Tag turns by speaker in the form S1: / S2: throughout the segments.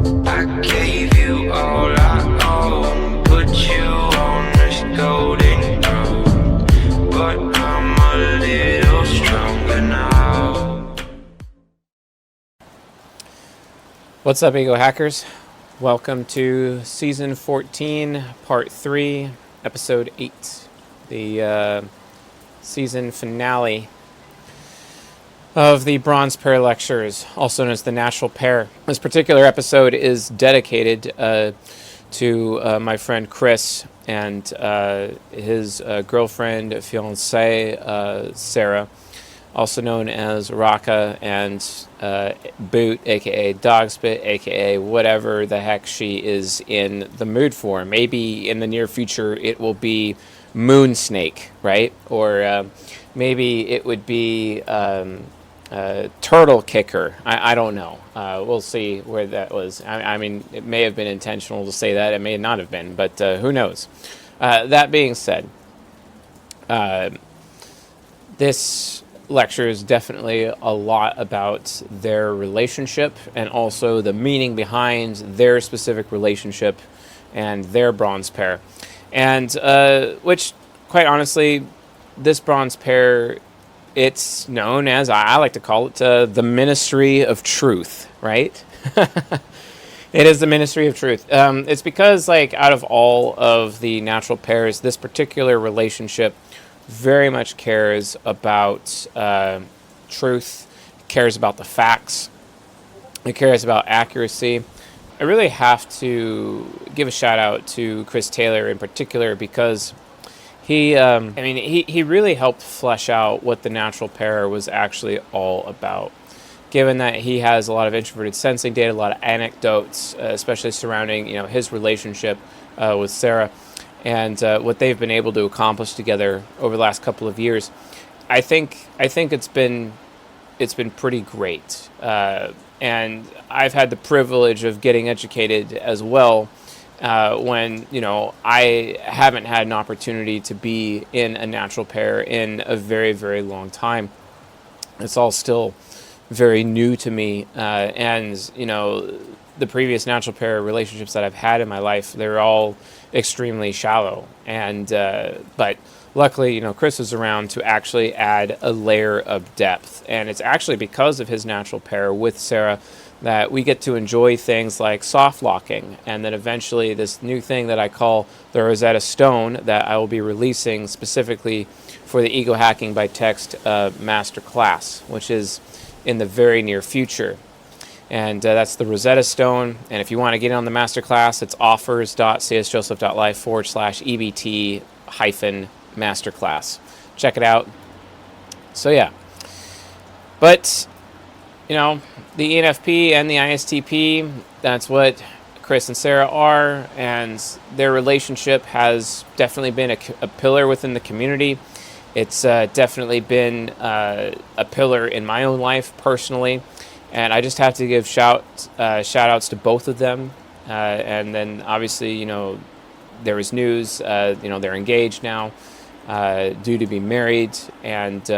S1: I gave you all I own, put you on this golden throne, but I'm a little stronger now.
S2: What's up, Ego Hackers? Welcome to Season 14, Part 3, Episode 8, the season finale of the Bronze Pair Lectures, also known as the Natural Pair. This particular episode is dedicated to my friend Chris and his girlfriend, fiancée, Sarah, also known as Raka, and Boot, aka Dogspit, aka whatever the heck she is in the mood for. Maybe in the near future it will be Moon Snake, right? Or maybe it would be Turtle Kicker. I don't know. We'll see where that was. I mean, it may have been intentional to say that. It may not have been, but who knows? That being said, this lecture is definitely a lot about their relationship and also the meaning behind their specific relationship and their bronze pair. And which, quite honestly, this bronze pair, it's known as, I like to call it, the Ministry of Truth, right? It is the Ministry of Truth. It's because, like, out of all of the natural pairs, this particular relationship very much cares about truth, cares about the facts, it cares about accuracy. I really have to give a shout out to Chris Taylor in particular because he really helped flesh out what the natural pair was actually all about. Given that he has a lot of introverted sensing data, a lot of anecdotes, especially surrounding his relationship with Sarah, and what they've been able to accomplish together over the last couple of years, I think it's been pretty great. And I've had the privilege of getting educated as well when I haven't had an opportunity to be in a natural pair in a very, very long time. It's all still very new to me, and the previous natural pair relationships that I've had in my life, they're all extremely shallow. And but luckily, Chris is around to actually add a layer of depth. And it's actually because of his natural pair with Sarah that we get to enjoy things like soft locking, and then eventually this new thing that I call the Rosetta Stone that I will be releasing specifically for the Ego Hacking by Text Masterclass, which is in the very near future. And that's the Rosetta Stone. And if you want to get in on the masterclass, it's offers.csjoseph.life/EBT-masterclass. Check it out. So yeah. But, the ENFP and the ISTP, that's what Chris and Sarah are. And their relationship has definitely been a pillar within the community. It's definitely been a pillar in my own life personally. And I just have to give shout outs to both of them. And then obviously, there was news, they're engaged now, due to be married. And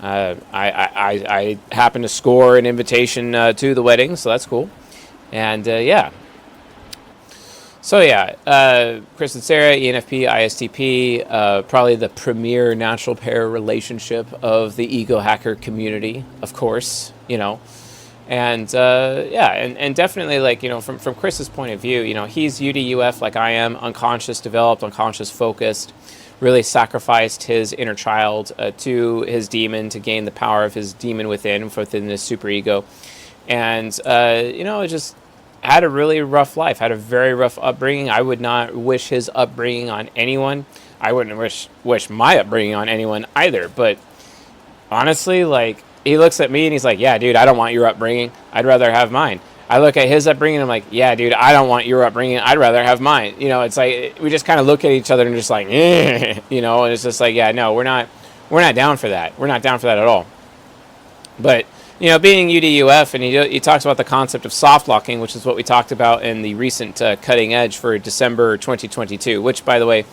S2: I happened to score an invitation to the wedding, so that's cool. And yeah. So yeah, Chris and Sarah, ENFP, ISTP, probably the premier natural pair relationship of the Ego Hacker community, of course, And yeah, and definitely, like, from Chris's point of view, he's UDUF like I am, unconscious developed, unconscious focused, really sacrificed his inner child to his demon to gain the power of his demon within this superego. And, just had a really rough life, had a very rough upbringing. I would not wish his upbringing on anyone. I wouldn't wish my upbringing on anyone either. But honestly, like, he looks at me and he's like, yeah, dude, I don't want your upbringing. I'd rather have mine. I look at his upbringing and I'm like, yeah, dude, I don't want your upbringing. I'd rather have mine. It's like we just kind of look at each other and just like, and it's just like, yeah, no, we're not down for that. We're not down for that at all. But being UDUF, and he talks about the concept of soft locking, which is what we talked about in the recent Cutting Edge for December 2022, which, by the way,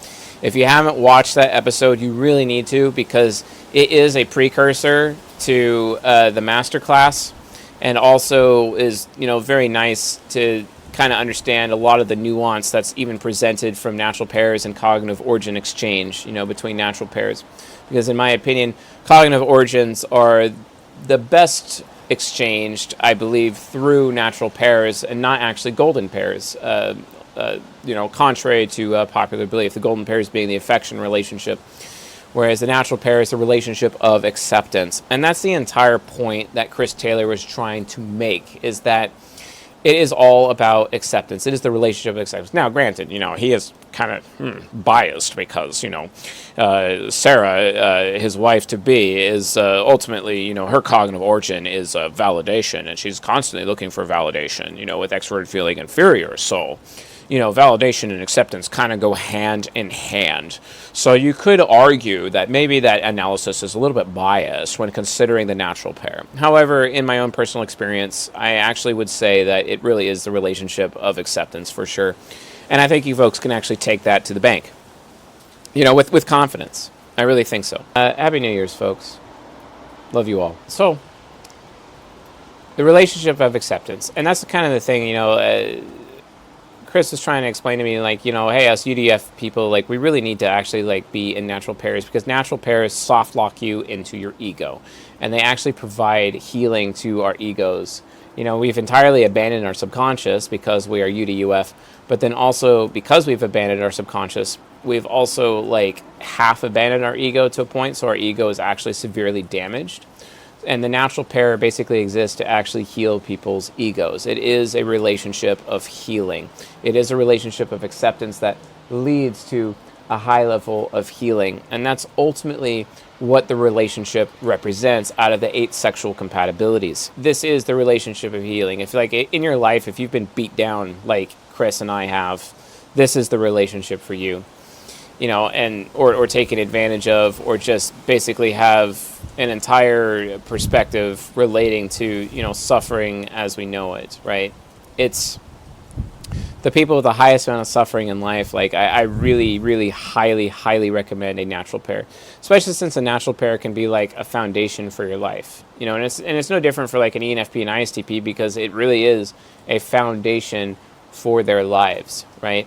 S2: if you haven't watched that episode, you really need to, because it is a precursor to the masterclass. and also is, very nice to kind of understand a lot of the nuance that's even presented from natural pairs and cognitive origin exchange, between natural pairs. Because in my opinion, cognitive origins are the best exchanged, I believe, through natural pairs and not actually golden pairs. Contrary to popular belief, the golden pairs being the affection relationship, whereas the natural pair is the relationship of acceptance. And that's the entire point that Chris Taylor was trying to make, is that it is all about acceptance. It is the relationship of acceptance. Now, granted, he is kind of biased because, Sarah, his wife-to-be, is ultimately, her cognitive origin is validation, and she's constantly looking for validation, with extroverted feeling inferior. So, validation and acceptance kind of go hand in hand. So you could argue that maybe that analysis is a little bit biased when considering the natural pair. However, in my own personal experience, I actually would say that it really is the relationship of acceptance for sure. And I think you folks can actually take that to the bank, with confidence. I really think so. Happy New Year's, folks. Love you all. So, the relationship of acceptance. And that's kind of the thing, Chris was trying to explain to me, hey, us UDF people, we really need to actually, be in natural pairs, because natural pairs soft lock you into your ego. And they actually provide healing to our egos. We've entirely abandoned our subconscious because we are UDUF, but then also because we've abandoned our subconscious, we've also, half abandoned our ego to a point, so our ego is actually severely damaged. And the natural pair basically exists to actually heal people's egos. It is a relationship of healing. It is a relationship of acceptance that leads to a high level of healing. And that's ultimately what the relationship represents out of the 8 sexual compatibilities. This is the relationship of healing. If, in your life, if you've been beat down like Chris and I have, this is the relationship for you. Or taken advantage of, or just basically have an entire perspective relating to, suffering as we know it, right? It's the people with the highest amount of suffering in life. I really, really highly recommend a natural pair, especially since a natural pair can be a foundation for your life, and it's no different for an ENFP and ISTP, because it really is a foundation for their lives, right?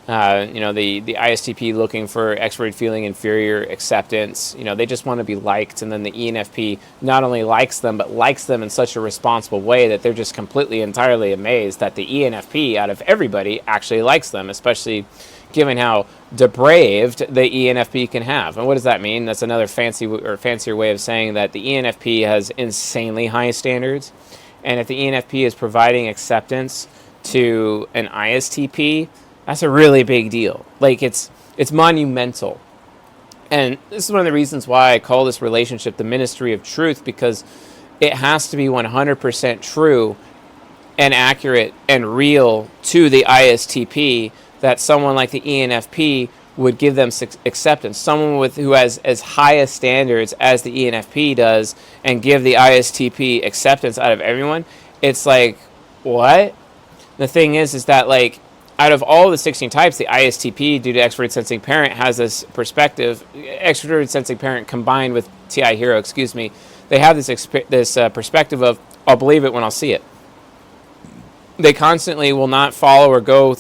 S2: The ISTP looking for extroverted feeling inferior acceptance, they just want to be liked. And then the ENFP not only likes them, but likes them in such a responsible way that they're just completely, entirely amazed that the ENFP out of everybody actually likes them, especially given how depraved the ENFP can have. And what does that mean? That's another fancier way of saying that the ENFP has insanely high standards. And if the ENFP is providing acceptance to an ISTP, that's a really big deal. It's monumental. And this is one of the reasons why I call this relationship the ministry of truth, because it has to be 100% true and accurate and real to the ISTP, that someone like the ENFP would give them acceptance. Someone who has as high a standards as the ENFP does and give the ISTP acceptance out of everyone. It's what? The thing is that out of all the 16 types, the ISTP, due to extroverted sensing parent, has this perspective. Extroverted sensing parent combined with TI hero, they have this perspective of, I'll believe it when I'll see it. They constantly will not follow or go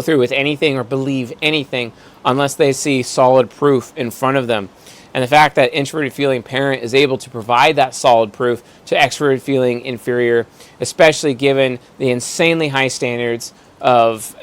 S2: through with anything or believe anything unless they see solid proof in front of them. And the fact that introverted feeling parent is able to provide that solid proof to extroverted feeling inferior, especially given the insanely high standards of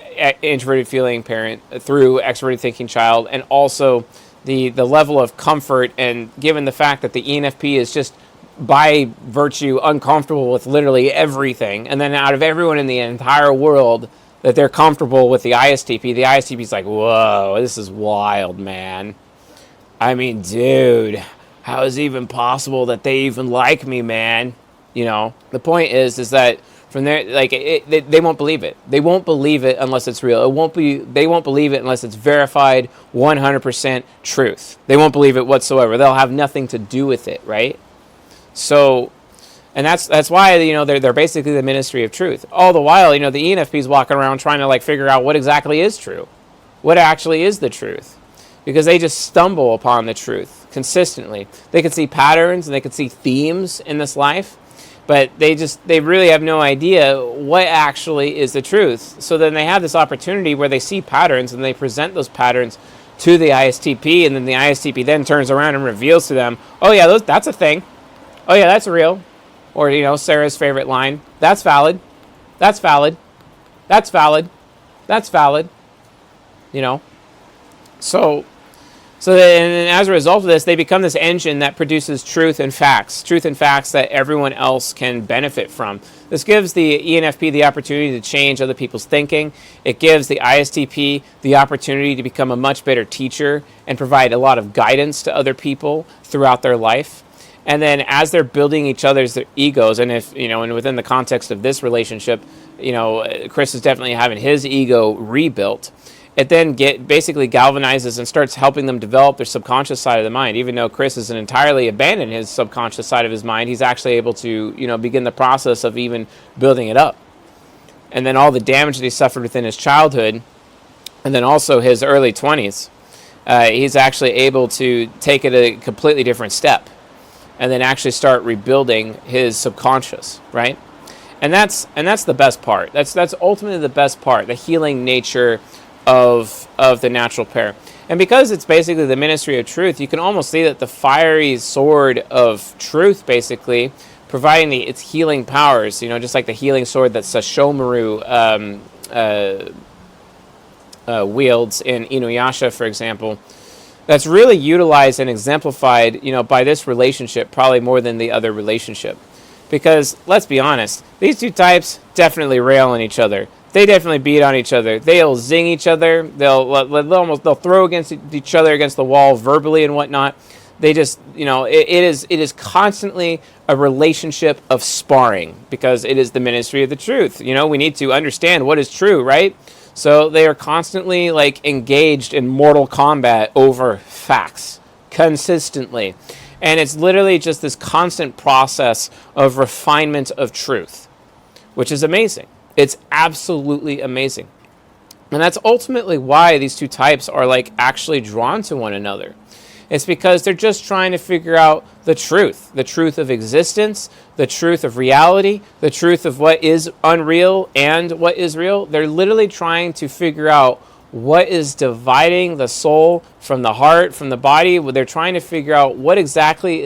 S2: introverted feeling parent through extroverted thinking child, and also the level of comfort, and given the fact that the ENFP is just by virtue uncomfortable with literally everything, and then out of everyone in the entire world that they're comfortable with the ISTP is whoa, this is wild, man. I mean, dude, how is it even possible that they even like me, man? The point is that from there, they won't believe it. They won't believe it unless it's real. They won't believe it unless it's verified 100% truth. They won't believe it whatsoever. They'll have nothing to do with it, right? So, and that's why they're basically the ministry of truth. All the while, the ENFP is walking around trying to figure out what exactly is true, what actually is the truth, because they just stumble upon the truth consistently. They can see patterns and they can see themes in this life. but they really have no idea what actually is the truth. So then they have this opportunity where they see patterns and they present those patterns to the ISTP, and then the ISTP then turns around and reveals to them, oh yeah, that's a thing. Oh yeah, that's real. Or, Sarah's favorite line, that's valid. That's valid. That's valid. That's valid. So then as a result of this, they become this engine that produces truth and facts that everyone else can benefit from. This gives the ENFP the opportunity to change other people's thinking. It gives the ISTP the opportunity to become a much better teacher and provide a lot of guidance to other people throughout their life. And then as they're building each other's egos, and and within the context of this relationship, Chris is definitely having his ego rebuilt. It then basically galvanizes and starts helping them develop their subconscious side of the mind. Even though Chris hasn't entirely abandoned his subconscious side of his mind, he's actually able to, begin the process of even building it up. And then all the damage that he suffered within his childhood, and then also his early 20s, he's actually able to take it a completely different step, and then actually start rebuilding his subconscious, right? And that's the best part. That's ultimately the best part, the healing nature of the natural pair. And because it's basically the ministry of truth, you can almost see that the fiery sword of truth, basically providing its healing powers, just like the healing sword that Sashomaru wields in Inuyasha, for example. That's really utilized and exemplified, by this relationship probably more than the other relationship. Because let's be honest, these two types definitely rail on each other. They definitely beat on each other. They'll zing each other. They'll throw against each other against the wall verbally and whatnot. They just, it is constantly a relationship of sparring, because it is the ministry of the truth. We need to understand what is true, right? So they are constantly engaged in mortal combat over facts consistently. And it's literally just this constant process of refinement of truth, which is amazing. It's absolutely amazing. And that's ultimately why these two types are actually drawn to one another. It's because they're just trying to figure out the truth of existence, the truth of reality, the truth of what is unreal and what is real. They're literally trying to figure out what is dividing the soul from the heart, from the body. They're trying to figure out what exactly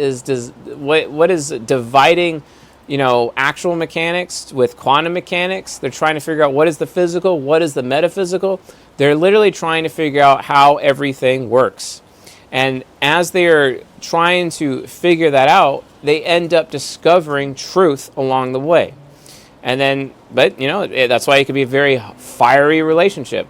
S2: what is dividing actual mechanics with quantum mechanics. They're trying to figure out what is the physical, what is the metaphysical. They're literally trying to figure out how everything works. And as they're trying to figure that out, they end up discovering truth along the way. And then, but that's why it can be a very fiery relationship.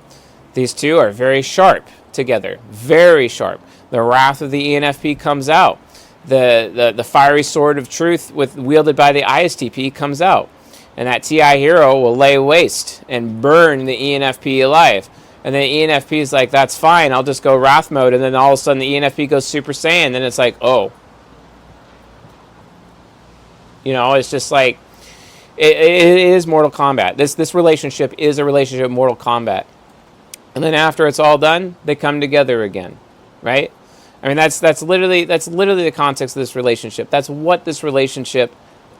S2: These two are very sharp together, very sharp. The wrath of the ENFP comes out. The fiery sword of truth wielded by the ISTP comes out. And that TI hero will lay waste and burn the ENFP alive. And then the ENFP is like, that's fine, I'll just go wrath mode. And then all of a sudden the ENFP goes Super Saiyan. And it's like, oh. It's just like, it is Mortal Kombat. This relationship is a relationship of Mortal Kombat. And then after it's all done, they come together again, right? I mean, that's literally the context of this relationship. That's what this relationship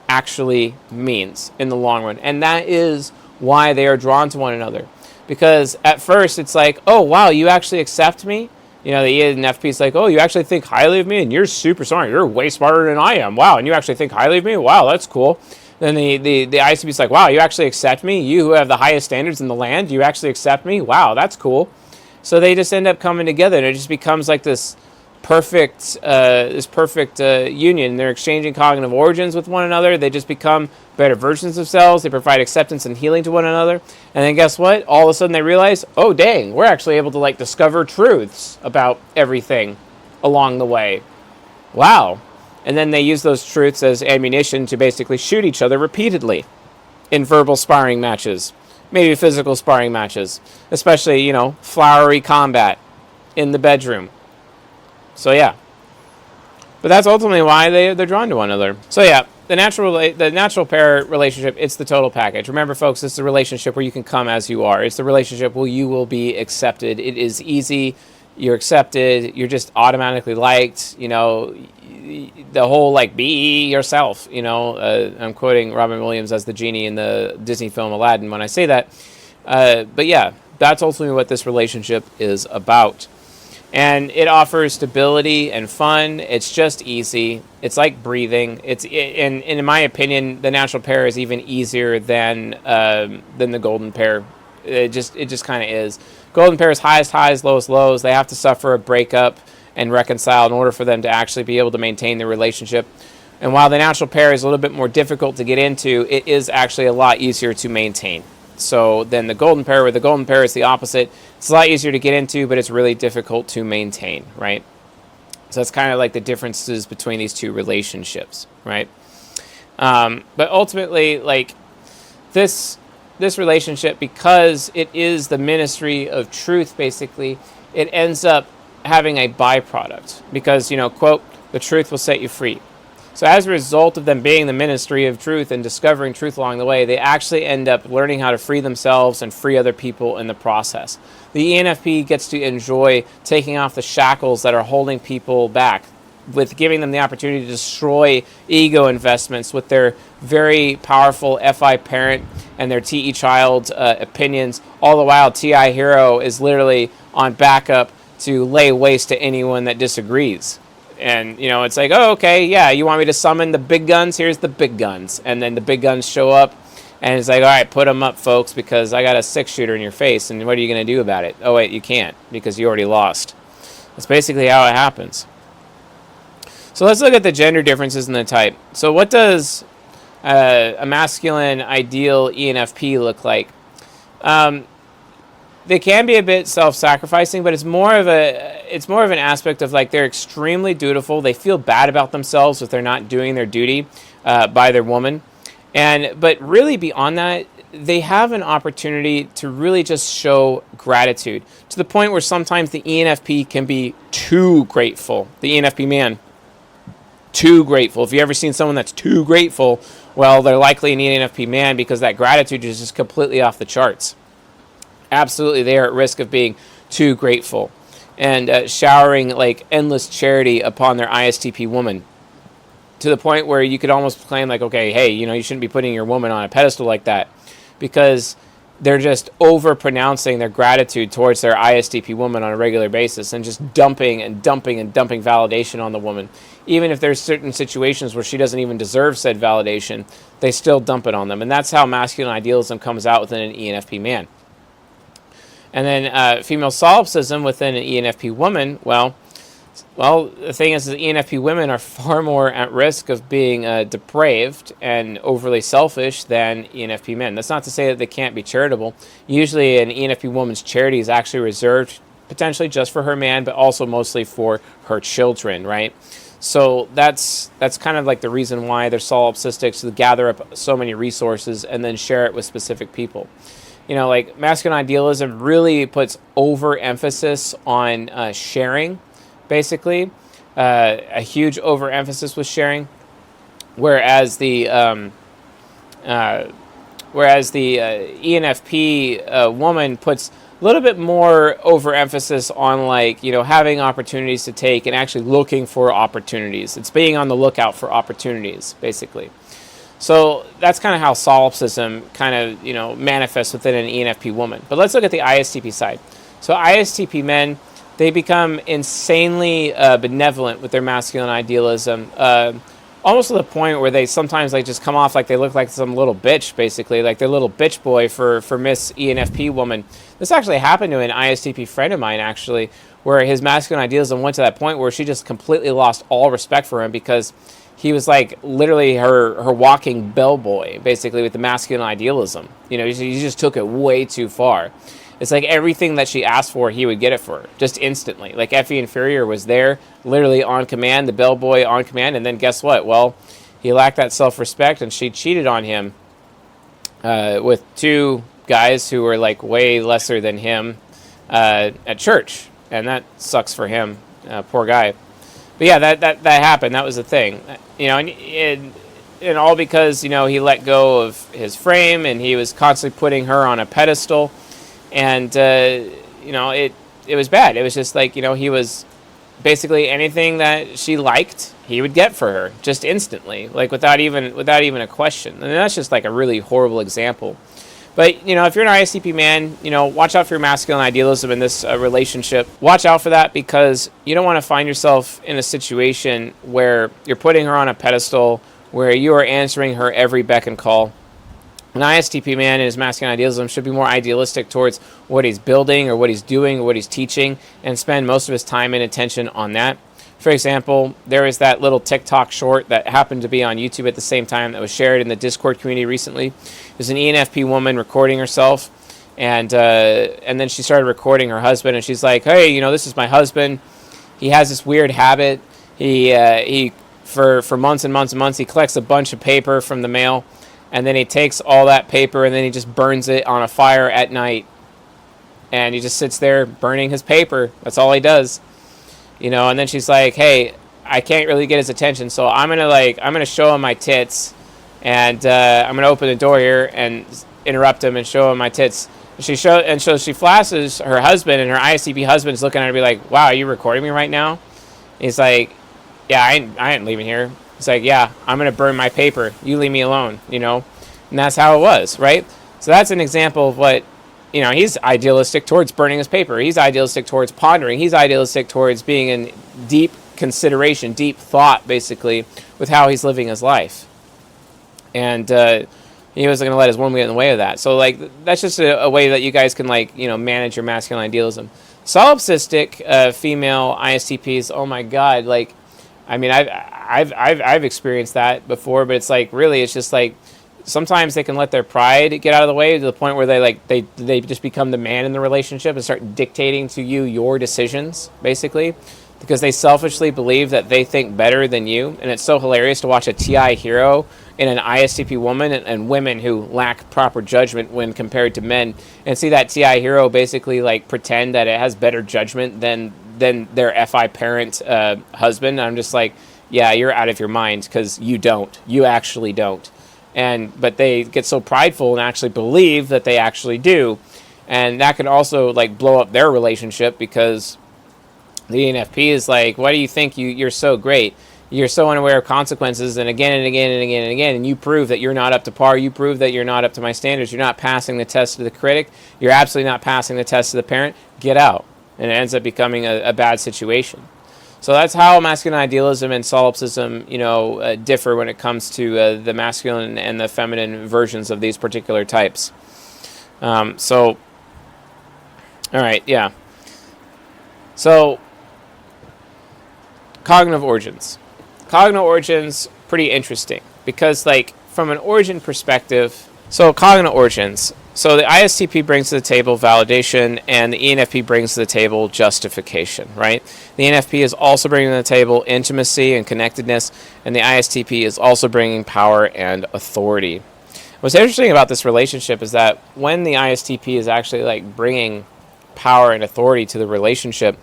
S2: actually means in the long run. And that is why they are drawn to one another. Because at first it's like, oh, wow, you actually accept me? The ENFP is like, oh, you actually think highly of me? And you're super smart. You're way smarter than I am. Wow, and you actually think highly of me? Wow, that's cool. Then the ICP is like, wow, you actually accept me? You who have the highest standards in the land, you actually accept me? Wow, that's cool. So they just end up coming together, and it just becomes like this perfect union. They're exchanging cognitive origins with one another. They just become better versions of themselves. They provide acceptance and healing to one another. And then guess what? All of a sudden they realize, oh, dang, we're actually able to discover truths about everything along the way. Wow. And then they use those truths as ammunition to basically shoot each other repeatedly in verbal sparring matches, maybe physical sparring matches, especially, flowery combat in the bedroom. So yeah. But that's ultimately why they're drawn to one another. So yeah, the natural pair relationship, it's the total package. Remember, folks, it's the relationship where you can come as you are. It's the relationship where you will be accepted. It is easy. You're accepted. You're just automatically liked. the whole like be yourself, I'm quoting Robin Williams as the genie in the Disney film Aladdin when I say that. But yeah, that's ultimately what this relationship is about. And it offers stability and fun. It's just easy. It's like breathing. And in my opinion, the natural pair is even easier than the golden pair. It just kind of is. Golden pair is highest highs, lowest lows. They have to suffer a breakup and reconcile in order for them to actually be able to maintain their relationship. And while the natural pair is a little bit more difficult to get into, it is actually a lot easier to maintain. So then the golden pair, where the golden pair is the opposite, it's a lot easier to get into, but it's really difficult to maintain, right? So that's kind of like the differences between these two relationships, right? But ultimately, like this relationship, because it is the ministry of truth, basically, it ends up having a byproduct because, quote, the truth will set you free. So as a result of them being the ministry of truth and discovering truth along the way, they actually end up learning how to free themselves and free other people in the process. The ENFP gets to enjoy taking off the shackles that are holding people back, with giving them the opportunity to destroy ego investments with their very powerful FI parent and their TE child opinions. All the while, TI hero is literally on backup to lay waste to anyone that disagrees. And, it's like, oh, okay, yeah, you want me to summon the big guns? Here's the big guns. And then the big guns show up, and it's like, all right, put them up, folks, because I got a 6-shooter in your face, and what are you going to do about it? Oh, wait, you can't, because you already lost. That's basically how it happens. So let's look at the gender differences in the type. So what does a masculine ideal ENFP look like? They can be a bit self-sacrificing, but it's more of an aspect of like they're extremely dutiful. They feel bad about themselves if they're not doing their duty by their woman, but really beyond that, they have an opportunity to really just show gratitude to the point where sometimes the ENFP can be too grateful. The ENFP man, too grateful. If you've ever seen someone that's too grateful, well, they're likely an ENFP man because that gratitude is just completely off the charts. Absolutely, they are at risk of being too grateful and showering like endless charity upon their ISTP woman, to the point where you could almost claim like, okay, hey, you shouldn't be putting your woman on a pedestal like that, because they're just over pronouncing their gratitude towards their ISTP woman on a regular basis and just dumping validation on the woman. Even if there's certain situations where she doesn't even deserve said validation, they still dump it on them. And that's how masculine idealism comes out within an ENFP man. And then female solipsism within an ENFP woman, well, the thing is that ENFP women are far more at risk of being depraved and overly selfish than ENFP men. That's not to say that they can't be charitable. Usually an ENFP woman's charity is actually reserved potentially just for her man, but also mostly for her children, right? So that's kind of like the reason why they're solipsistic, to gather up so many resources and then share it with specific people. Like masculine idealism really puts overemphasis on sharing, basically, a huge overemphasis with sharing, whereas the ENFP woman puts a little bit more overemphasis on like having opportunities to take and actually looking for opportunities. It's being on the lookout for opportunities, basically. So that's kind of how solipsism kind of, manifests within an ENFP woman. But let's look at the ISTP side. So ISTP men, they become insanely benevolent with their masculine idealism, almost to the point where they sometimes like just come off like they look like some little bitch, basically, like their little bitch boy for Miss ENFP woman. This actually happened to an ISTP friend of mine, actually, where his masculine idealism went to that point where she just completely lost all respect for him because he was like literally her walking bellboy, basically, with the masculine idealism. He just took it way too far. It's like everything that she asked for, he would get it for her, just instantly. Like Effie Inferior was there, literally on command, the bellboy on command, and then guess what? Well, he lacked that self-respect, and she cheated on him with 2 guys who were like way lesser than him at church, and that sucks for him, poor guy. But yeah, that happened. That was the thing, and all because he let go of his frame, and he was constantly putting her on a pedestal, and it was bad. It was just like he was basically anything that she liked, he would get for her just instantly, like without even a question. And that's just like a really horrible example. But, if you're an ISTP man, watch out for your masculine idealism in this relationship. Watch out for that, because you don't want to find yourself in a situation where you're putting her on a pedestal, where you are answering her every beck and call. An ISTP man in his masculine idealism should be more idealistic towards what he's building or what he's doing or what he's teaching, and spend most of his time and attention on that. For example, there is that little TikTok short that happened to be on YouTube at the same time that was shared in the Discord community recently. There's an ENFP woman recording herself, and then she started recording her husband, and she's like, "Hey, this is my husband. He has this weird habit. He for months and months and months, he collects a bunch of paper from the mail, and then he takes all that paper and then he just burns it on a fire at night, and he just sits there burning his paper. That's all he does." And then she's like, "Hey, I can't really get his attention, so I'm gonna show him my tits, and I'm gonna open the door here and interrupt him and show him my tits." So she flashes her husband, and her ISTP husband's looking at her and be like, "Wow, are you recording me right now?" He's like, "Yeah, I ain't leaving here." He's like, "Yeah, I'm gonna burn my paper. You leave me alone." And that's how it was, right? So that's an example of what. He's idealistic towards burning his paper. He's idealistic towards pondering. He's idealistic towards being in deep consideration, deep thought, basically, with how he's living his life. And he wasn't going to let his woman get in the way of that. So, that's just a way that you guys can, manage your masculine idealism. Solipsistic female ISTPs, oh my God, I've experienced that before, but it's really, it's just sometimes they can let their pride get out of the way to the point where they just become the man in the relationship and start dictating to you your decisions, basically, because they selfishly believe that they think better than you. And it's so hilarious to watch a TI hero in an ISTP woman and women who lack proper judgment when compared to men, and see that TI hero basically pretend that it has better judgment than their FI parent husband. And I'm just like, yeah, you're out of your mind, because you don't. You actually don't. But they get so prideful and actually believe that they actually do, and that can also blow up their relationship, because the ENFP is like, "Why do you think you're so great? You're so unaware of consequences, and again and again and again and again, and you prove that you're not up to par. You prove that you're not up to my standards. You're not passing the test to the critic. You're absolutely not passing the test to the parent. Get out." And it ends up becoming a bad situation. So that's how masculine idealism and solipsism, differ when it comes to the masculine and the feminine versions of these particular types. All right, yeah. So, cognitive origins. Cognitive origins, pretty interesting, because, from an origin perspective, so cognitive origins. So the ISTP brings to the table validation, and the ENFP brings to the table justification, right? The ENFP is also bringing to the table intimacy and connectedness, and the ISTP is also bringing power and authority. What's interesting about this relationship is that when the ISTP is actually bringing power and authority to the relationship,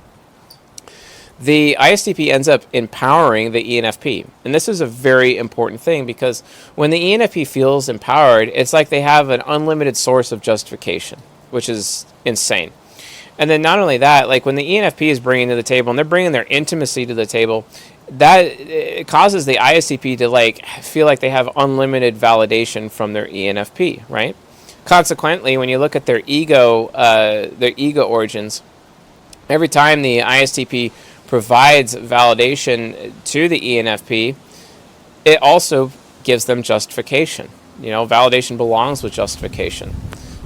S2: the ISTP ends up empowering the ENFP. And this is a very important thing, because when the ENFP feels empowered, it's like they have an unlimited source of justification, which is insane. And then not only that, when the ENFP is bringing to the table, and they're bringing their intimacy to the table, that it causes the ISTP to feel like they have unlimited validation from their ENFP, right? Consequently, when you look at their ego origins, every time the ISTP provides validation to the ENFP, it also gives them justification. Validation belongs with justification.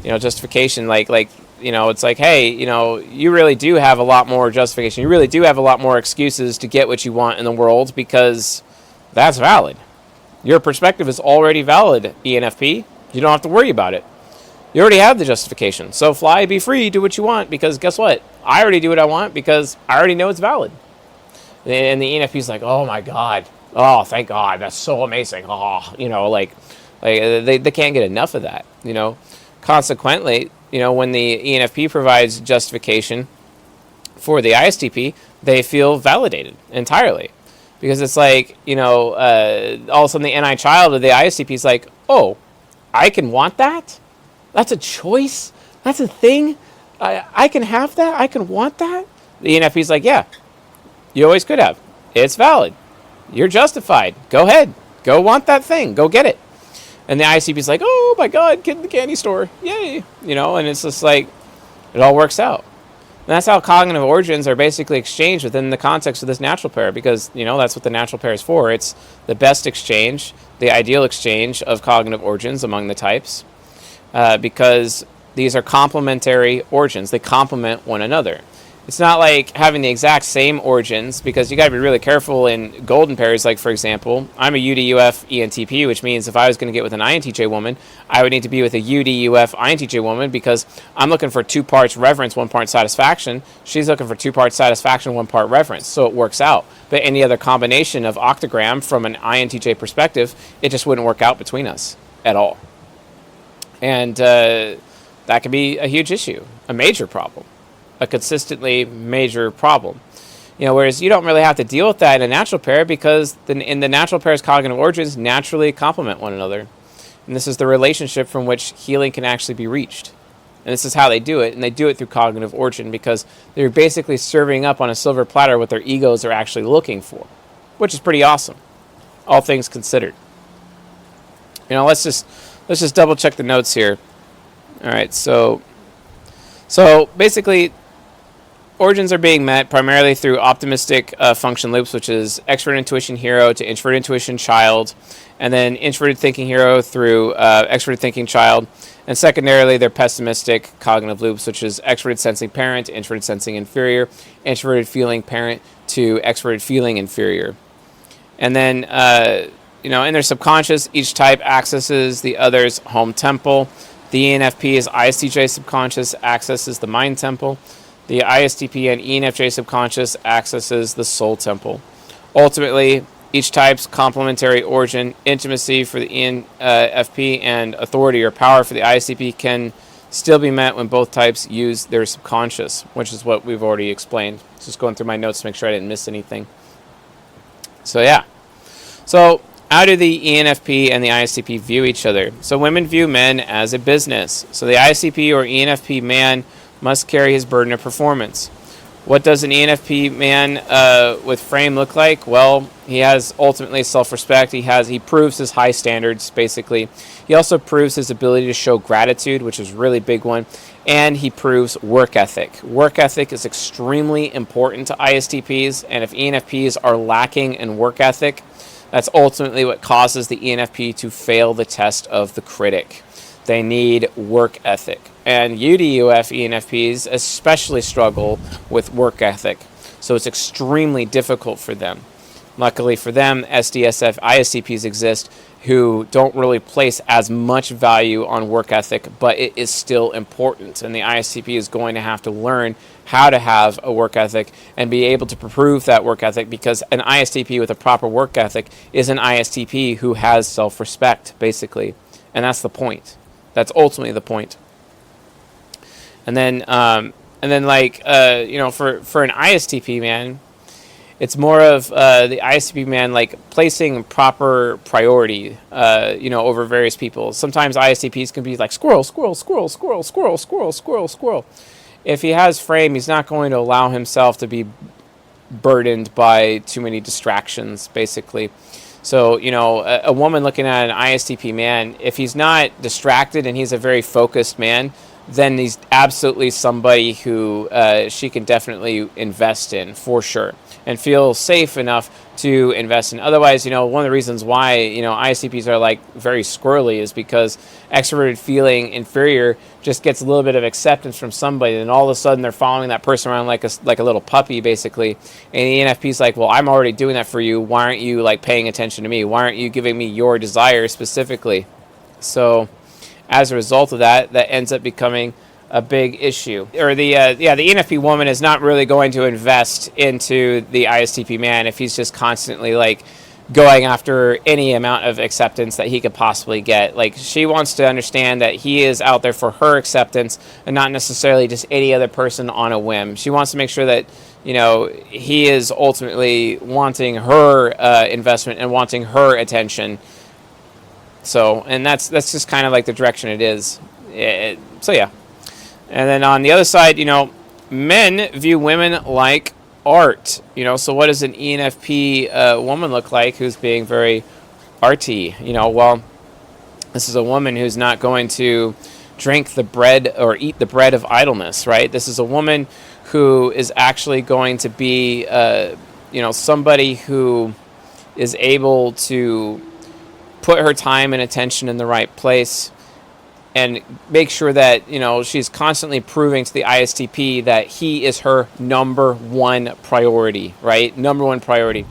S2: Justification, it's like, hey, you really do have a lot more justification. You really do have a lot more excuses to get what you want in the world, because that's valid. Your perspective is already valid, ENFP. You don't have to worry about it. You already have the justification. So fly, be free, do what you want, because guess what? I already do what I want, because I already know it's valid. And the ENFP's like, oh my God. Oh, thank God. That's so amazing. Oh, they can't get enough of that, Consequently, when the ENFP provides justification for the ISTP, they feel validated entirely. Because it's all of a sudden the NI child of the ISTP is like, oh, I can want that? That's a choice? That's a thing? I can have that? I can want that? The ENFP is like, yeah, You always could have. It's valid. You're justified. Go ahead. Go want that thing. Go get it. And the ISTP is like, oh my God, kid in the candy store. Yay. And it's just like, it all works out. And that's how cognitive origins are basically exchanged within the context of this natural pair, because, that's what the natural pair is for. It's the best exchange, the ideal exchange of cognitive origins among the types, because these are complementary origins. They complement one another. It's not like having the exact same origins, because you got to be really careful in golden pairs. Like, for example, I'm a UDUF ENTP, which means if I was going to get with an INTJ woman, I would need to be with a UDUF INTJ woman, because I'm looking for 2 parts reverence, 1 part satisfaction. She's looking for 2 parts satisfaction, 1 part reverence. So it works out. But any other combination of octogram from an INTJ perspective, it just wouldn't work out between us at all. And that could be a huge issue, a major problem. A consistently major problem. Whereas you don't really have to deal with that in a natural pair, because in the natural pair's cognitive origins naturally complement one another. And this is the relationship from which healing can actually be reached. And this is how they do it, and they do it through cognitive origin, because they're basically serving up on a silver platter what their egos are actually looking for, which is pretty awesome, all things considered. Let's just double check the notes here. All right, so basically, origins are being met primarily through optimistic function loops, which is extrovert intuition hero to introvert intuition child, and then introverted thinking hero through extroverted thinking child, and secondarily they're pessimistic cognitive loops, which is extroverted sensing parent, introverted sensing inferior, introverted feeling parent to extroverted feeling inferior. And then, in their subconscious, each type accesses the other's home temple. The ENFP is ISTJ subconscious, accesses the mind temple. The ISTP and ENFJ subconscious accesses the soul temple. Ultimately, each type's complementary origin, intimacy for the ENFP, and authority or power for the ISTP can still be met when both types use their subconscious, which is what we've already explained. Just going through my notes to make sure I didn't miss anything. So, yeah. So, how do the ENFP and the ISTP view each other? So women view men as a business. So the ISTP or ENFP man must carry his burden of performance. What does an ENFP man with frame look like? Well, he has ultimately self-respect. He proves his high standards, basically. He also proves his ability to show gratitude, which is a really big one. And he proves work ethic. Work ethic is extremely important to ISTPs, and if ENFPs are lacking in work ethic, that's ultimately what causes the ENFP to fail the test of the critic. They need work ethic. And UDUF ENFPs especially struggle with work ethic. So it's extremely difficult for them. Luckily for them, SDSF ISTPs exist who don't really place as much value on work ethic, but it is still important. And the ISTP is going to have to learn how to have a work ethic and be able to prove that work ethic, because an ISTP with a proper work ethic is an ISTP who has self-respect, basically. And that's the point. That's ultimately the point. And then like, for an ISTP man, it's more of the ISTP man like placing proper priority, over various people. Sometimes ISTPs can be like squirrel, squirrel, squirrel, squirrel, squirrel, squirrel, squirrel, squirrel. If he has frame, he's not going to allow himself to be burdened by too many distractions, basically. So, a woman looking at an ISTP man, if he's not distracted and he's a very focused man, then he's absolutely somebody who she can definitely invest in, for sure, and feel safe enough to invest in. Otherwise, one of the reasons why, ISTPs are like very squirrely is because extroverted feeling inferior just gets a little bit of acceptance from somebody, and all of a sudden they're following that person around like a little puppy, basically. And the ENFP's like, well, I'm already doing that for you. Why aren't you like paying attention to me? Why aren't you giving me your desire specifically? So as a result of that ends up becoming a big issue. Or the ENFP woman is not really going to invest into the ISTP man if he's just constantly like going after any amount of acceptance that he could possibly get. Like, she wants to understand that he is out there for her acceptance and not necessarily just any other person on a whim. She wants to make sure that he is ultimately wanting her investment and wanting her attention. So, and that's just kind of like the direction it is. So yeah. And then on the other side, men view women like art. So what does an ENFP woman look like who's being very arty? Well, this is a woman who's not going to drink the bread or eat the bread of idleness, right? This is a woman who is actually going to be, somebody who is able to put her time and attention in the right place and make sure that, she's constantly proving to the ISTP that he is her number one priority, right? Number one priority.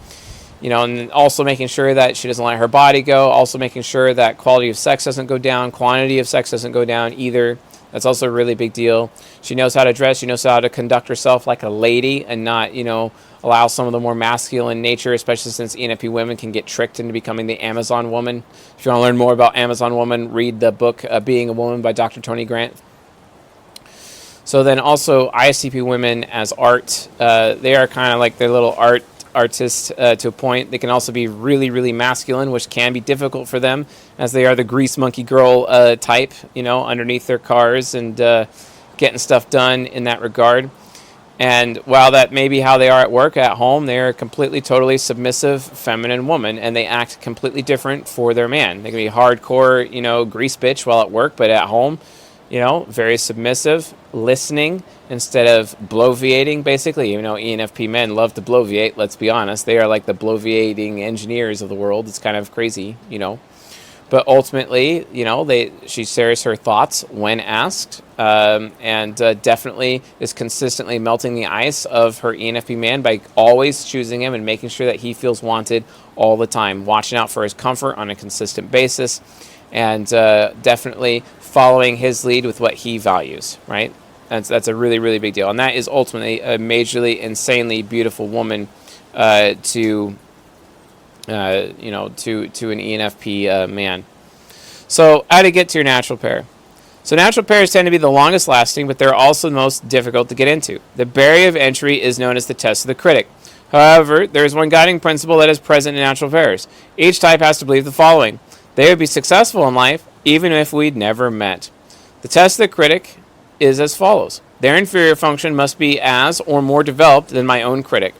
S2: And also making sure that she doesn't let her body go, also making sure that quality of sex doesn't go down, quantity of sex doesn't go down either. That's also a really big deal. She knows how to dress, she knows how to conduct herself like a lady and not, allow some of the more masculine nature, especially since ENFP women can get tricked into becoming the Amazon woman. If you want to learn more about Amazon woman, read the book Being a Woman by Dr. Tony Grant. So then also ISTP women as art, they are kind of like their little artists to a point. They can also be really, really masculine, which can be difficult for them as they are the grease monkey girl type, underneath their cars and getting stuff done in that regard. And while that may be how they are at work, at home, they are a completely, totally submissive, feminine woman, and they act completely different for their man. They can be hardcore, grease bitch while at work, but at home, very submissive, listening instead of bloviating, basically. ENFP men love to bloviate, let's be honest. They are like the bloviating engineers of the world. It's kind of crazy, But ultimately, she shares her thoughts when asked, and definitely is consistently melting the ice of her ENFP man by always choosing him and making sure that he feels wanted all the time, watching out for his comfort on a consistent basis, and definitely following his lead with what he values, right? That's a really, really big deal. And that is ultimately a majorly, insanely beautiful woman to an ENFP man. So how to get to your natural pair. So natural pairs tend to be the longest lasting, but they're also the most difficult to get into. The barrier of entry is known as the test of the critic. However, there is one guiding principle that is present in natural pairs. Each type has to believe the following: they would be successful in life even if we'd never met. The test of the critic is as follows: their inferior function must be as or more developed than my own critic.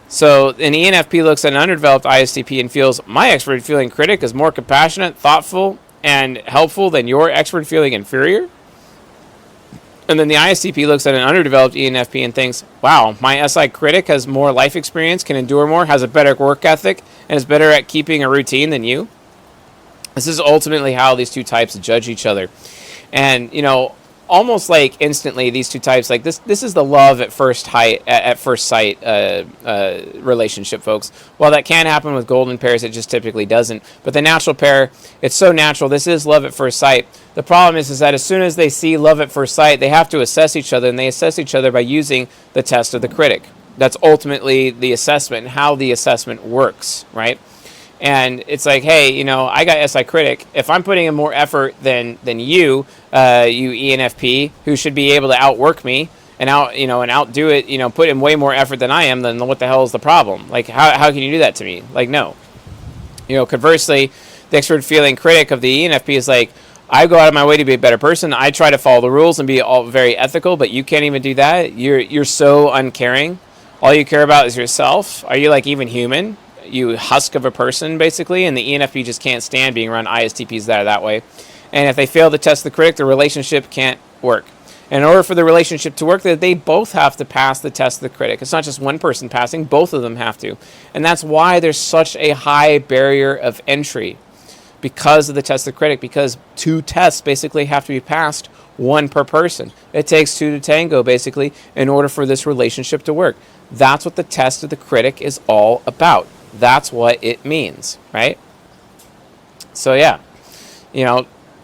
S2: So an ENFP looks at an underdeveloped ISTP and feels, my expert feeling critic is more compassionate, thoughtful, and helpful than your expert feeling inferior. And then the ISTP looks at an underdeveloped ENFP and thinks, wow, my SI critic has more life experience, can endure more, has a better work ethic, and is better at keeping a routine than you. This is ultimately how these two types judge each other. And, almost like instantly, these two types, like this is the love at first sight relationship, folks. While that can happen with golden pairs, it just typically doesn't. But the natural pair, it's so natural. This is love at first sight. The problem is that as soon as they see love at first sight, they have to assess each other, and they assess each other by using the test of the critic. That's ultimately the assessment and how the assessment works, right? And it's like, hey, I got SI critic. If I'm putting in more effort than you, you ENFP, who should be able to outwork me and outdo it, put in way more effort than I am, then what the hell is the problem? Like, how can you do that to me? Like, no. Conversely, the expert feeling critic of the ENFP is like, I go out of my way to be a better person. I try to follow the rules and be all very ethical, but you can't even do that. You're so uncaring. All you care about is yourself. Are you like even human? You husk of a person, basically, and the ENFP just can't stand being around ISTPs that are that way. And if they fail to test the critic, the relationship can't work. And in order for the relationship to work, they both have to pass the test of the critic. It's not just one person passing, both of them have to. And that's why there's such a high barrier of entry, because of the test of the critic, because two tests basically have to be passed, one per person. It takes two to tango, basically, in order for this relationship to work. That's what the test of the critic is all about. That's what it means, right? So yeah,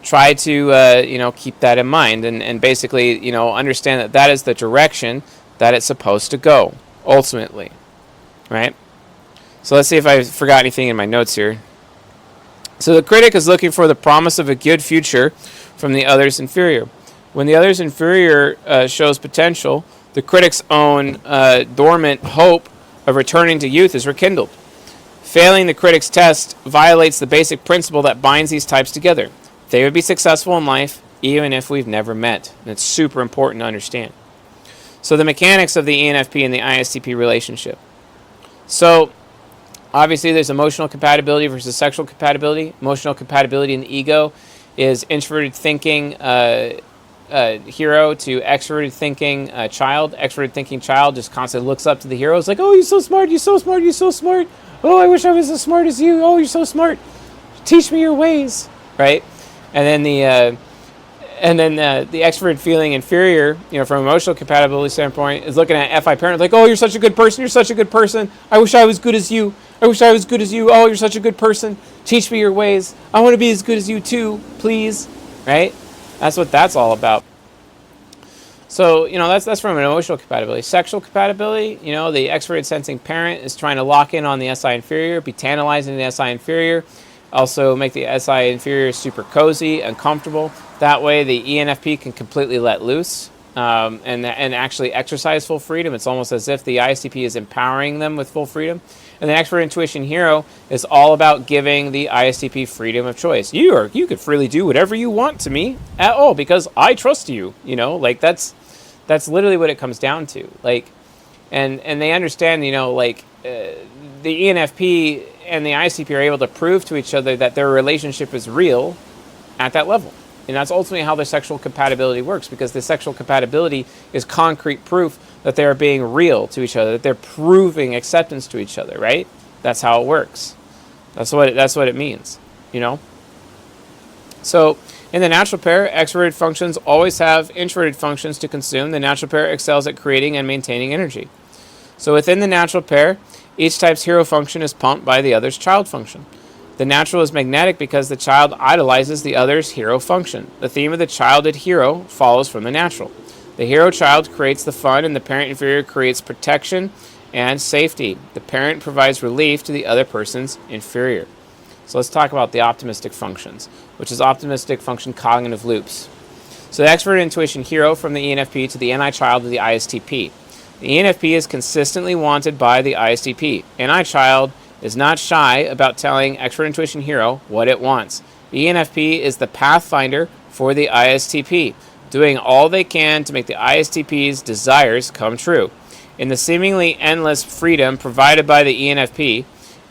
S2: try to keep that in mind, and basically understand that is the direction that it's supposed to go ultimately, right? So let's see if I forgot anything in my notes here. So the critic is looking for the promise of a good future from the other's inferior. When the other's inferior shows potential, the critic's own dormant hope of returning to youth is rekindled. Failing the critic's test violates the basic principle that binds these types together. They would be successful in life even if we've never met. And it's super important to understand. So the mechanics of the ENFP and the ISTP relationship. So obviously there's emotional compatibility versus sexual compatibility. Emotional compatibility in the ego is introverted thinking hero to extroverted thinking child. Extroverted thinking child just constantly looks up to the hero. It's like, oh, you're so smart, you're so smart, you're so smart. Oh, I wish I was as smart as you. Oh, you're so smart. Teach me your ways, right? And then the extrovert feeling inferior, from emotional compatibility standpoint, is looking at FI parent like, oh, you're such a good person. You're such a good person. I wish I was good as you. I wish I was good as you. Oh, you're such a good person. Teach me your ways. I want to be as good as you too, please. Right? That's what that's all about. So, that's from an emotional compatibility. Sexual compatibility, the extroverted sensing parent is trying to lock in on the SI inferior, be tantalizing the SI inferior, also make the SI inferior super cozy and comfortable. That way the ENFP can completely let loose and actually exercise full freedom. It's almost as if the ISTP is empowering them with full freedom. And the expert intuition hero is all about giving the ISTP freedom of choice. You could freely do whatever you want to me at all because I trust you. That's literally what it comes down to. And they understand, the ENFP and the ISTP are able to prove to each other that their relationship is real at that level. And that's ultimately how the sexual compatibility works, because the sexual compatibility is concrete proof that they are being real to each other, that they're proving acceptance to each other, right? That's how it works. That's what it means, So in the natural pair, extroverted functions always have introverted functions to consume. The natural pair excels at creating and maintaining energy. So within the natural pair, each type's hero function is pumped by the other's child function. The natural is magnetic because the child idolizes the other's hero function. The theme of the childhood hero follows from the natural. The hero child creates the fun, and the parent inferior creates protection and safety. The parent provides relief to the other person's inferior. So let's talk about the optimistic functions, which is optimistic function cognitive loops. So the expert intuition hero from the ENFP to the NI child to the ISTP. The ENFP is consistently wanted by the ISTP. NI child is not shy about telling expert intuition hero what it wants. The ENFP is the pathfinder for the ISTP, doing all they can to make the ISTP's desires come true. In the seemingly endless freedom provided by the ENFP,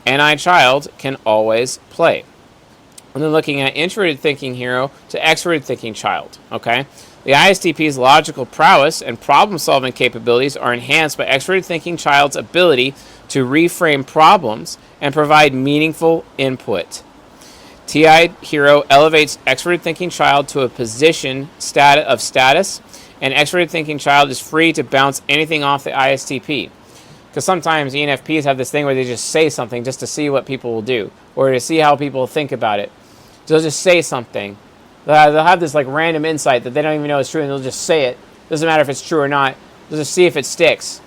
S2: NI child can always play. And then looking at introverted thinking hero to extroverted thinking child, okay? The ISTP's logical prowess and problem-solving capabilities are enhanced by extroverted thinking child's ability to reframe problems and provide meaningful input. TI hero elevates extroverted thinking child to a position of status, and extroverted thinking child is free to bounce anything off the ISTP. Because sometimes ENFPs have this thing where they just say something just to see what people will do, or to see how people think about it. So they'll just say something. They'll have this random insight that they don't even know is true, and they'll just say it. Doesn't matter if it's true or not. They'll just see if it sticks.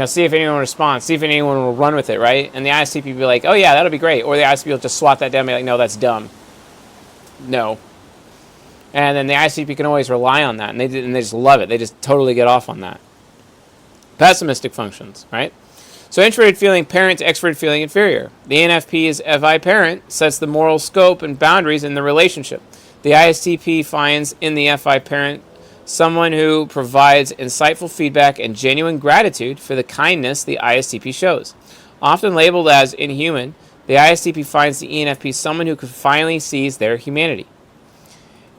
S2: See if anyone responds. See if anyone will run with it, right? And the ISTP will be like, oh yeah, that'll be great. Or the ISTP will just swat that down and be like, no, that's dumb. No. And then the ISTP can always rely on that, and they just love it. They just totally get off on that. Pessimistic functions, right? So introverted feeling parent to extroverted feeling inferior. The ENFP's FI parent sets the moral scope and boundaries in the relationship. The ISTP finds in the FI parent someone who provides insightful feedback and genuine gratitude for the kindness the ISTP shows. Often labeled as inhuman, the ISTP finds the ENFP someone who finally sees their humanity.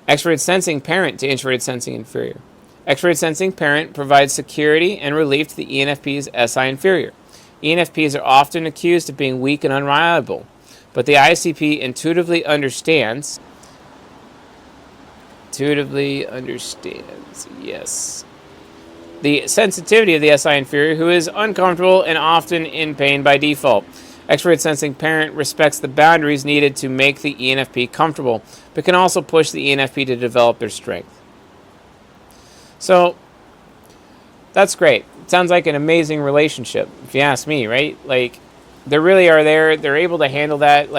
S2: Extroverted sensing parent to introverted sensing inferior. Extroverted sensing parent provides security and relief to the ENFP's SI inferior. ENFPs are often accused of being weak and unreliable, but the ISTP intuitively understands, yes, the sensitivity of the SI inferior, who is uncomfortable and often in pain by default. Extroverted sensing parent respects the boundaries needed to make the ENFP comfortable, but can also push the ENFP to develop their strength. So that's great. It sounds like an amazing relationship, if you ask me, right? They really are there. They're able to handle that.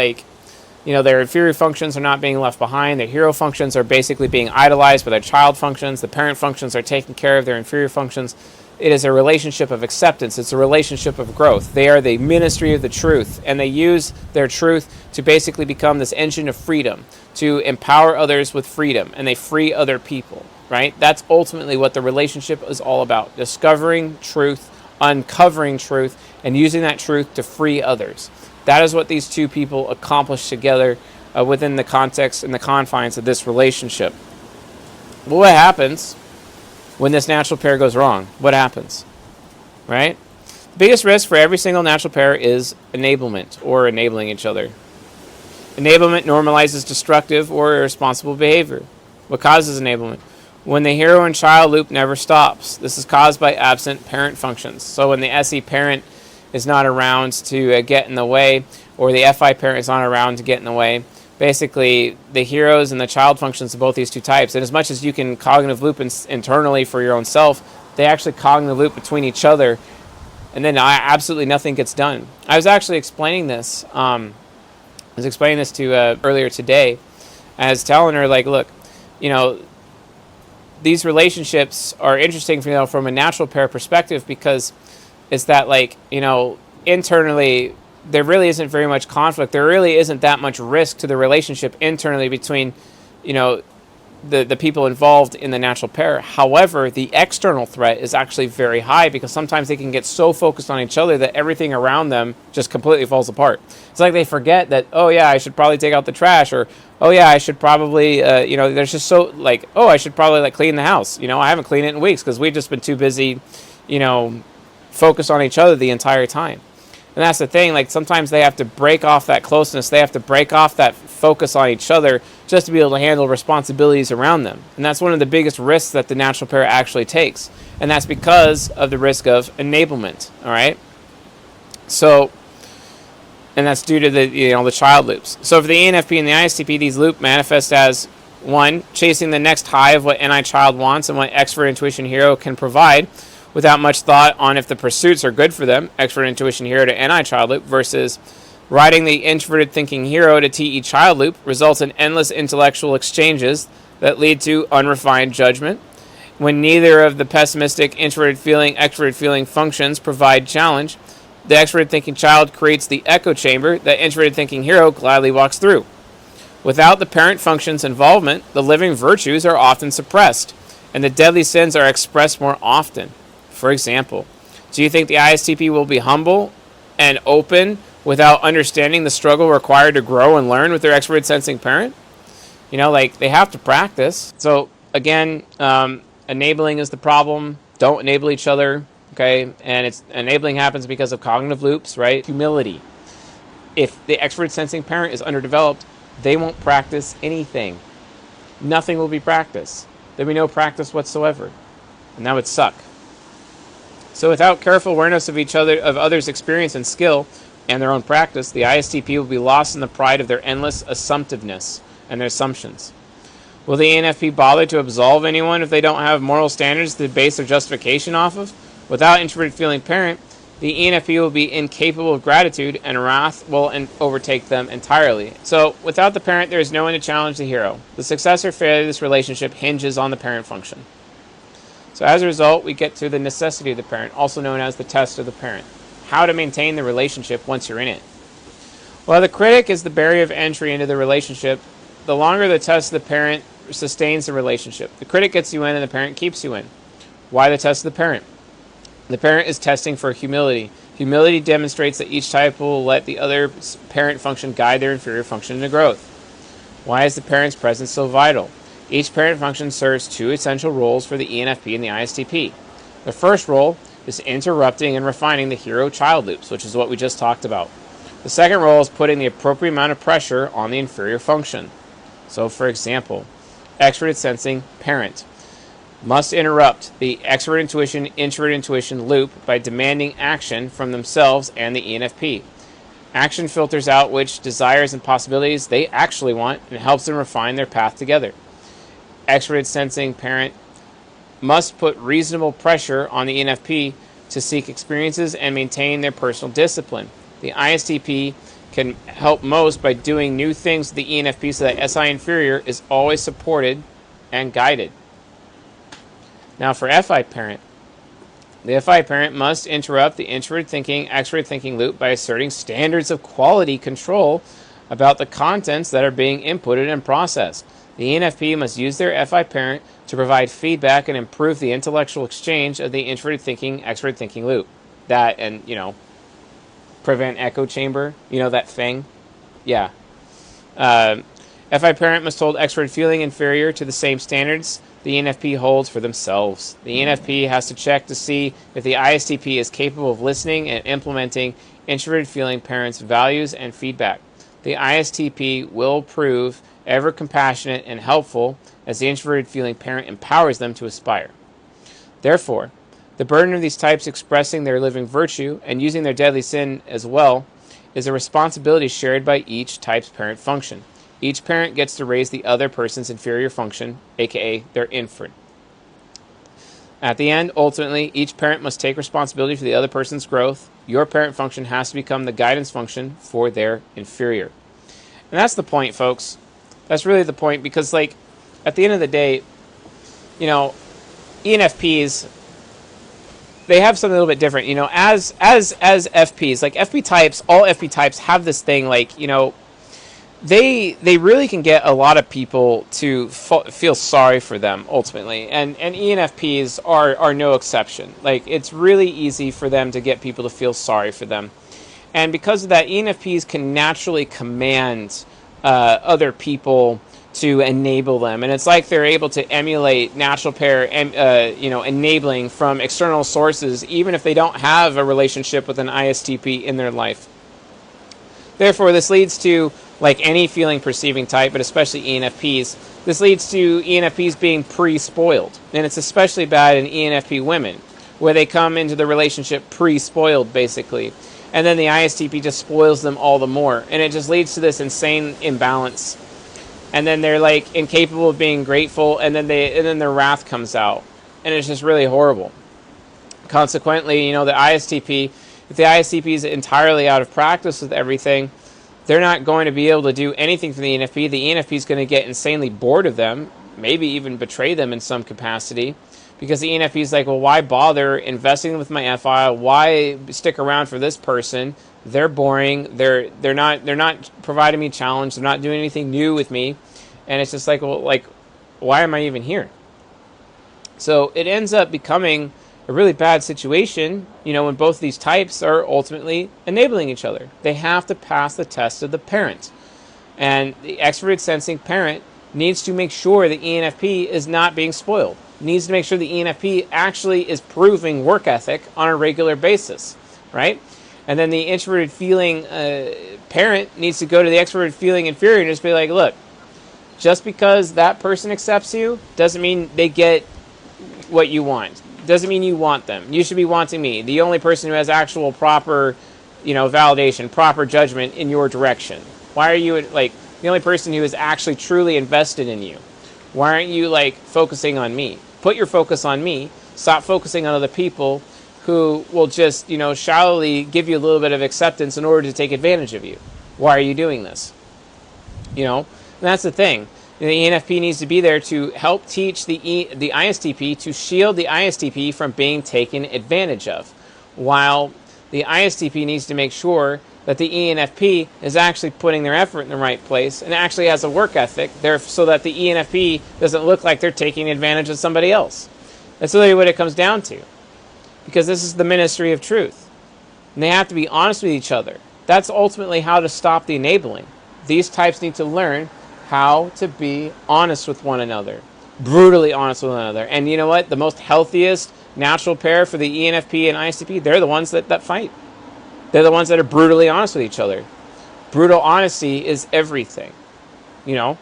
S2: Their inferior functions are not being left behind. Their hero functions are basically being idolized by their child functions. The parent functions are taking care of their inferior functions. It is a relationship of acceptance. It's a relationship of growth. They are the ministry of the truth, and they use their truth to basically become this engine of freedom, to empower others with freedom, and they free other people. right? That's ultimately what the relationship is all about. Discovering truth, uncovering truth, and using that truth to free others. That is what these two people accomplish together within the context and the confines of this relationship. Well, what happens when this natural pair goes wrong? What happens, right? The biggest risk for every single natural pair is enablement, or enabling each other. Enablement normalizes destructive or irresponsible behavior. What causes enablement? When the hero and child loop never stops. This is caused by absent parent functions. So when the SE parent is not around to get in the way, or the FI parent is not around to get in the way, basically the heroes and the child functions of both these two types. And as much as you can cognitive loop internally for your own self, they actually cognitive loop between each other, and then absolutely nothing gets done. I was actually explaining this. I was explaining this to earlier today. I was telling her, like, look, these relationships are interesting from a natural pair perspective, because it's that, like, internally there really isn't very much conflict. There really isn't that much risk to the relationship internally between, the people involved in the natural pair. However, the external threat is actually very high, because sometimes they can get so focused on each other that everything around them just completely falls apart. It's like they forget that, oh yeah, I should probably take out the trash, or oh yeah, I should probably, there's just so, like, oh, I should probably, like, clean the house. I haven't cleaned it in weeks because we've just been too busy, focused on each other the entire time. And that's the thing, like, sometimes they have to break off that closeness, they have to break off that focus on each other just to be able to handle responsibilities around them. And that's one of the biggest risks that the natural pair actually takes. And that's because of the risk of enablement, all right? So, and that's due to the child loops. So for the ENFP and the ISTP, these loop manifest as, 1, chasing the next high of what NI child wants and what extrovert intuition hero can provide, without much thought on if the pursuits are good for them, extrovert intuition hero to NI child loop, versus riding the introverted thinking hero to TE child loop results in endless intellectual exchanges that lead to unrefined judgment. When neither of the pessimistic introverted feeling, extroverted feeling functions provide challenge, the extroverted thinking child creates the echo chamber that introverted thinking hero gladly walks through. Without the parent function's involvement, the living virtues are often suppressed, and the deadly sins are expressed more often. For example, do you think the ISTP will be humble and open without understanding the struggle required to grow and learn with their extroverted sensing parent? They have to practice. So again, enabling is the problem. Don't enable each other, okay? And enabling happens because of cognitive loops, right? Humility. If the extroverted sensing parent is underdeveloped, they won't practice anything. Nothing will be practiced. There'll be no practice whatsoever. And that would suck. So without careful awareness of others' experience and skill and their own practice, the ISTP will be lost in the pride of their endless assumptiveness and their assumptions. Will the ENFP bother to absolve anyone if they don't have moral standards to base their justification off of? Without introverted feeling parent, the ENFP will be incapable of gratitude, and wrath will overtake them entirely. So without the parent, there is no one to challenge the hero. The success or failure of this relationship hinges on the parent function. So as a result, we get to the necessity of the parent, also known as the test of the parent. How to maintain the relationship once you're in it. Well, the critic is the barrier of entry into the relationship. The longer the test of the parent sustains the relationship. The critic gets you in and the parent keeps you in. Why the test of the parent? The parent is testing for humility. Humility demonstrates that each type will let the other parent function guide their inferior function into growth. Why is the parent's presence so vital? Each parent function serves 2 essential roles for the ENFP and the ISTP. The first role is interrupting and refining the hero-child loops, which is what we just talked about. The second role is putting the appropriate amount of pressure on the inferior function. So, for example, extroverted sensing parent must interrupt the extrovert intuition, introvert intuition loop by demanding action from themselves and the ENFP. Action filters out which desires and possibilities they actually want and helps them refine their path together. Extroverted sensing parent must put reasonable pressure on the ENFP to seek experiences and maintain their personal discipline. The ISTP can help most by doing new things with the ENFP so that SI inferior is always supported and guided. Now for FI parent, the FI parent must interrupt the introverted thinking, extroverted thinking loop by asserting standards of quality control about the contents that are being inputted and processed. The ENFP must use their FI parent to provide feedback and improve the intellectual exchange of the introverted thinking, extroverted thinking loop. That and, prevent echo chamber, that thing. Yeah. FI parent must hold extroverted feeling inferior to the same standards the ENFP holds for themselves. The ENFP has to check to see if the ISTP is capable of listening and implementing introverted feeling parents' values and feedback. The ISTP will prove ever compassionate and helpful as the introverted feeling parent empowers them to aspire. Therefore, the burden of these types expressing their living virtue and using their deadly sin as well is a responsibility shared by each type's parent function. Each parent gets to raise the other person's inferior function, aka their infant. At the end, ultimately, each parent must take responsibility for the other person's growth. Your parent function has to become the guidance function for their inferior. And that's the point, folks. That's really the point, because, at the end of the day, ENFPs, they have something a little bit different. As FPs, FP types, all FP types have this thing, they really can get a lot of people to feel sorry for them ultimately, and ENFPs are no exception. It's really easy for them to get people to feel sorry for them, and because of that, ENFPs can naturally command other people to enable them, and it's like they're able to emulate natural pair, enabling from external sources, even if they don't have a relationship with an ISTP in their life. Therefore, this leads to, any feeling perceiving type, but especially ENFPs, this leads to ENFPs being pre-spoiled. And it's especially bad in ENFP women, where they come into the relationship pre-spoiled, basically. And then the ISTP just spoils them all the more. And it just leads to this insane imbalance. And then they're, incapable of being grateful, and then their wrath comes out. And it's just really horrible. Consequently, the ISTP, if the ISTP is entirely out of practice with everything, they're not going to be able to do anything for the ENFP. The ENFP is going to get insanely bored of them, maybe even betray them in some capacity, because the ENFP is like, well, why bother investing with my FI? Why stick around for this person? They're boring. They're not providing me challenge. They're not doing anything new with me, and it's just why am I even here? So it ends up becoming a really bad situation, when both of these types are ultimately enabling each other. They have to pass the test of the parent. And the extroverted sensing parent needs to make sure the ENFP is not being spoiled. Needs to make sure the ENFP actually is proving work ethic on a regular basis, right? And then the introverted feeling parent needs to go to the extroverted feeling inferior and just be like, look, just because that person accepts you doesn't mean they get what you want. Doesn't mean you want them. You should be wanting me, the only person who has actual proper, validation, proper judgment in your direction. Why are you the only person who is actually truly invested in you? Why aren't you focusing on me? Put your focus on me. Stop focusing on other people who will just, shallowly give you a little bit of acceptance in order to take advantage of you. Why are you doing this? And that's the thing. The ENFP needs to be there to help teach the ISTP to shield the ISTP from being taken advantage of, while the ISTP needs to make sure that the ENFP is actually putting their effort in the right place and actually has a work ethic there, so that the ENFP doesn't look like they're taking advantage of somebody else. That's really what it comes down to, because this is the ministry of truth, and they have to be honest with each other. That's ultimately how to stop the enabling. These types need to learn how to be honest with one another, brutally honest with one another. And you know what? The most healthiest natural pair for the ENFP and ISTP, they're the ones that fight. They're the ones that are brutally honest with each other. Brutal honesty is everything, and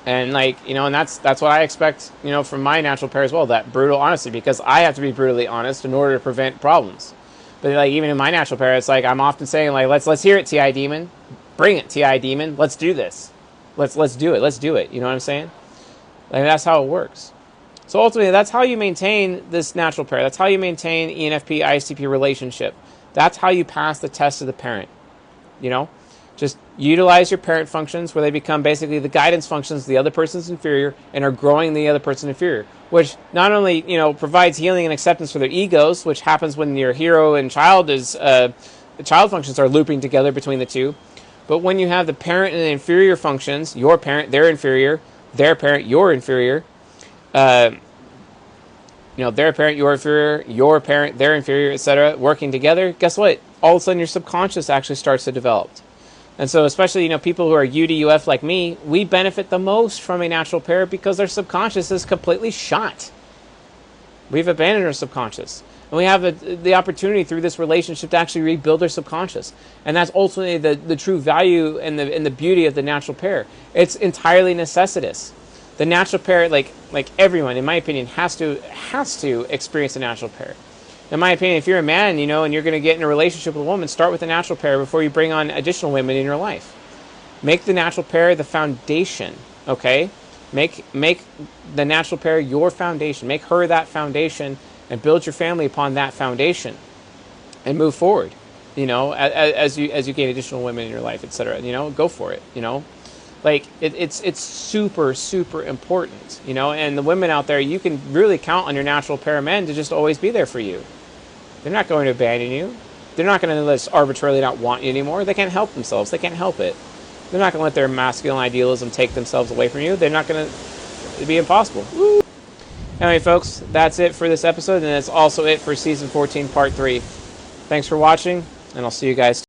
S2: and that's what I expect, from my natural pair as well, that brutal honesty, because I have to be brutally honest in order to prevent problems. But even in my natural pair, it's I'm often saying let's hear it, TI Demon, bring it, TI Demon, let's do this. Let's do it. You know what I'm saying? That's how it works. So ultimately, that's how you maintain this natural pair. That's how you maintain ENFP ISTP relationship. That's how you pass the test of the parent. Just utilize your parent functions, where they become basically the guidance functions of the other person's inferior and are growing the other person's inferior, which not only provides healing and acceptance for their egos, which happens when your hero and child is the child functions are looping together between the two, But when you have the parent and the inferior functions, your parent, they're inferior, their parent, you're inferior, their parent, you're inferior, your parent, they're inferior, etc., working together, guess what? All of a sudden your subconscious actually starts to develop. And so especially, people who are UDUF like me, we benefit the most from a natural pair because their subconscious is completely shot. We've abandoned our subconscious. And we have the opportunity through this relationship to actually rebuild our subconscious. And that's ultimately the true value and the beauty of the natural pair. It's entirely necessitous. The natural pair, like everyone, in my opinion, has to experience a natural pair. In my opinion, if you're a man, and you're going to get in a relationship with a woman, start with a natural pair before you bring on additional women in your life. Make the natural pair the foundation, okay? Make the natural pair your foundation. Make her that foundation and build your family upon that foundation and move forward, as you gain additional women in your life, etc. Go for it, it's super, super important, and the women out there, you can really count on your natural pair of men to just always be there for you. They're not going to abandon you. They're not going to just arbitrarily not want you anymore. They can't help themselves. They can't help it. They're not going to let their masculine idealism take themselves away from you. They're not going to. It'd be impossible. Woo. Anyway, folks, that's it for this episode, and that's also it for Season 14, Part 3. Thanks for watching, and I'll see you guys